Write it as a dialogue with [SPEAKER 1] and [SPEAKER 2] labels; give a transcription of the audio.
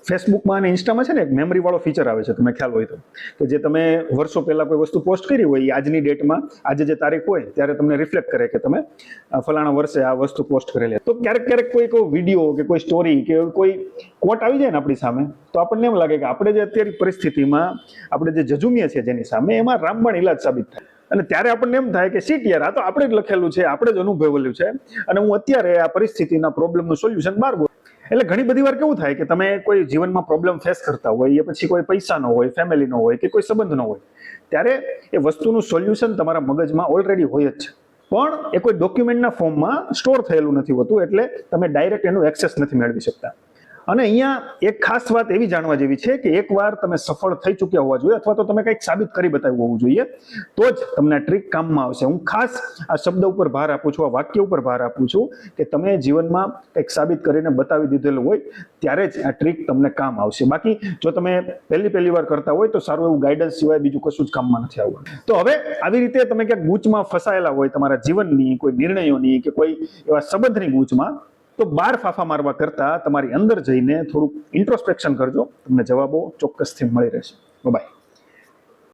[SPEAKER 1] ફેસબુકમાં અને ઇન્સ્ટામાં છે ને એક મેમરી વાળો ફીચર આવે છે, તમને ખ્યાલ હોય તો, કે જે તમે વર્ષો પહેલા કોઈ વસ્તુ પોસ્ટ કરી હોય એ આજની ડેટમાં આજે જે તારીખ હોય ત્યારે તમને રિફ્લેક્ટ કરે કે તમે ફલાણા વર્ષે આ વસ્તુ પોસ્ટ કરેલી. તો ક્યારેક ક્યારેક કોઈ વિડીયો કે કોઈ સ્ટોરી કે કોઈ કોટ આવી જાય ને આપણી સામે, તો આપણને એમ લાગે કે આપણે જે અત્યારે પરિસ્થિતિમાં આપણે જે જજુમીએ છીએ જેની સામે, એમાં રામબાણ ઈલાજ સાબિત થાય. અને ત્યારે આપણને એમ થાય કે શીટ યાર, આ તો આપણે જ લખેલું છે, આપણે જ અનુભવેલું છે, અને હું અત્યારે આ પરિસ્થિતિના પ્રોબ્લેમનું સોલ્યુશન બહાર બોલું. એટલે ઘણી બધી વાર કેવું થાય કે તમે કોઈ જીવનમાં પ્રોબ્લેમ ફેસ કરતા હોય, એ પછી કોઈ પૈસાનો હોય, ફેમિલીનો હોય કે કોઈ સંબંધનો હોય, ત્યારે એ વસ્તુનું સોલ્યુશન તમારા મગજમાં ઓલરેડી હોય જ છે, પણ એ કોઈ ડોક્યુમેન્ટના ફોર્મમાં સ્ટોર થયેલું નથી હોતું, એટલે તમે ડાયરેક્ટ એનું એક્સેસ નથી મેળવી શકતા. અને અહીંયા એક ખાસ વાત એવી જાણવા જેવી છે કે એકવાર તમે સફળ થઈ ચૂક્યા હોવા જોઈએ, અથવા તો તમે કંઈક સાબિત કરી બતાવ્યું હોવું જોઈએ, તો જ તમને આ ટ્રીક કામમાં આવશે. હું ખાસ આ શબ્દ ઉપર ભાર આપું છું, આ વાક્ય ઉપર ભાર આપું છું કે તમે જીવનમાં કંઈક સાબિત કરીને બતાવી દીધેલું હોય ત્યારે જ આ ટ્રીક તમને કામ આવશે. બાકી જો તમે પહેલી વાર કરતા હોય તો સારું એવું ગાઈડન્સ સિવાય બીજું કશું જ કામમાં નથી આવવાનું. તો હવે આવી રીતે તમે ક્યાંક ગૂંચમાં ફસાયેલા હોય તમારા જીવનની, કોઈ નિર્ણયોની કે કોઈ એવા સંબંધની ગૂંચમાં, તો બાર ફાફા મારવા કરતા તમારી અંદર જઈને થોડુંક ઇન્ટ્રોસ્પેક્શન કરજો, તમને જવાબો ચોક્કસથી મળી રહેશે. બાય.